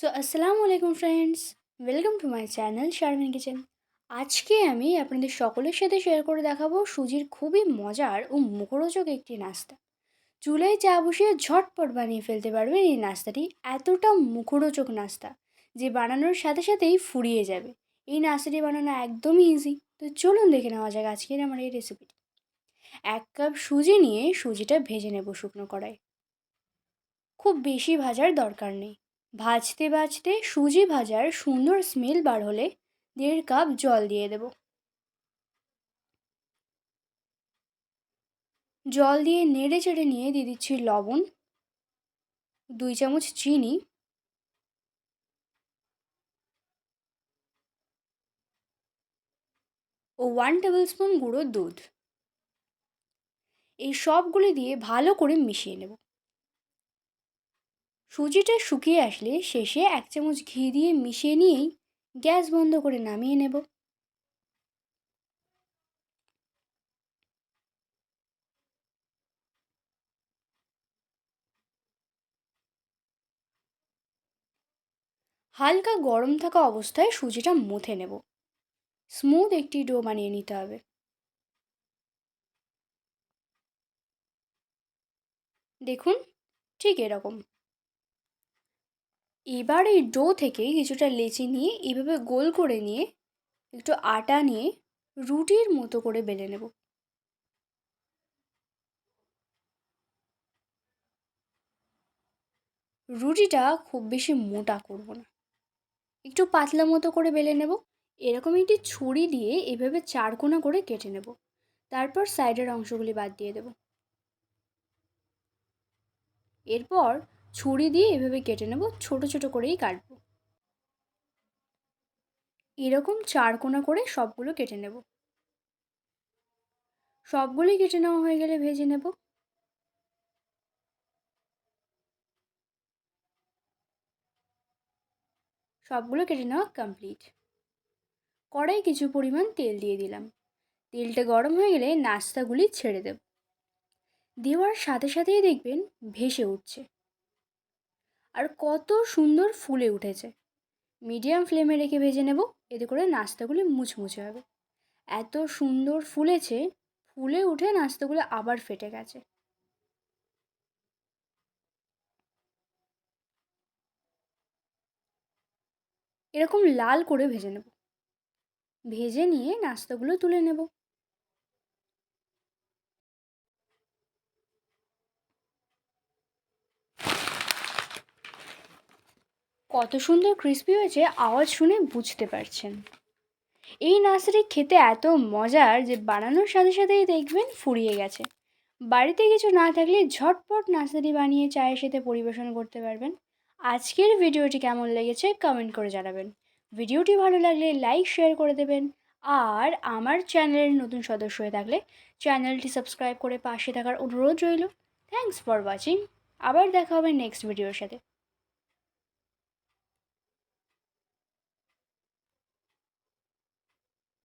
So আসসালামু আলাইকুম friends, welcome to my channel Sharmin kitchen. আজকে আমি আপনাদের সকলের সাথে শেয়ার করে দেখাবো সুজির খুবই মজার ও মুখরোচক একটি নাস্তা। চুলায় চা বসিয়ে ঝটপট বানিয়ে ফেলতে পারবেন এই নাস্তাটি। এতটা মুখরোচক নাস্তা যে বানানোর সাথে সাথেই ফুরিয়ে যাবে। এই নাস্তাটি বানানো একদমই ইজি। তো চলুন দেখে নেওয়া যাক আজকের আমার এই রেসিপিটি। 1 কাপ সুজি নিয়ে সুজিটা ভেজে নেব শুকনো কড়াই। খুব বেশি ভাজার দরকার নেই। ভাজতে ভাজতে সুজি ভাজার সুন্দর স্মেল বার হলে 1.5 কাপ জল দিয়ে দেব। জল দিয়ে নেড়ে চেড়ে নিয়ে দিয়ে দিচ্ছি লবণ, 2 চামচ চিনি ও 1 টেবিল স্পুন গুঁড়ো দুধ। এই সবগুলি দিয়ে ভালো করে মিশিয়ে নেব। সুজিটা শুকিয়ে আসলে শেষে 1 চামচ ঘি দিয়ে মিশিয়ে নিয়েই গ্যাস বন্ধ করে নামিয়ে নেব। হালকা গরম থাকা অবস্থায় সুজিটা মুথে নেব। স্মুথ একটি ডো বানিয়ে নিতে হবে। দেখুন, ঠিক এরকম। এবার এই ডো থেকে কিছুটা লেচি নিয়ে এভাবে গোল করে নিয়ে একটু আটা নিয়ে রুটির মতো করে বেলে নেব। রুটিটা খুব বেশি মোটা করব না, একটু পাতলা মতো করে বেলে নেব। এরকম একটি ছুরি দিয়ে এভাবে 4 কোনা করে কেটে নেব। তারপর সাইডের অংশগুলি বাদ দিয়ে দেব। এরপর ছুরি দিয়ে এভাবে কেটে নেব, ছোট ছোট করেই কাটবো। এরকম 4 কোনা করে সবগুলো কেটে নেব। সবগুলোই কেটে নেওয়া হয়ে গেলে ভেজে নেব। সবগুলো কেটে নেওয়া কমপ্লিট। কড়াই কিছু পরিমাণ তেল দিয়ে দিলাম। তেলটা গরম হয়ে গেলে নাস্তাগুলি ছেড়ে দেব। দেওয়ার সাথে সাথেই দেখবেন ভেসে উঠছে আর কত সুন্দর ফুলে উঠেছে। মিডিয়াম ফ্লেমে রেখে ভেজে নেব, এতে করে নাস্তাগুলি মুচমুচে হবে। এত সুন্দর ফুলেছে, ফুলে উঠে নাস্তাগুলো আবার ফেটে গেছে। এরকম লাল করে ভেজে নেব। ভেজে নিয়ে নাস্তাগুলো তুলে নেব। কত সুন্দর ক্রিস্পি হয়েছে আওয়াজ শুনে বুঝতে পারছেন। এই নাস্তাটি খেতে এত মজার যে বানানোর সাথে সাথেই দেখবেন ফুরিয়ে গেছে। বাড়িতে কিছু না থাকলে ঝটপট নাস্তাটি বানিয়ে চায়ের সাথে পরিবেশন করতে পারবেন। আজকের ভিডিওটি কেমন লেগেছে কমেন্ট করে জানাবেন। ভিডিওটি ভালো লাগলে লাইক শেয়ার করে দেবেন। আর আমার চ্যানেলের নতুন সদস্য হয়ে থাকলে চ্যানেলটি সাবস্ক্রাইব করে পাশে থাকার অনুরোধ রইল। Thanks for watching. আবার দেখা হবে নেক্সট ভিডিওর সাথে।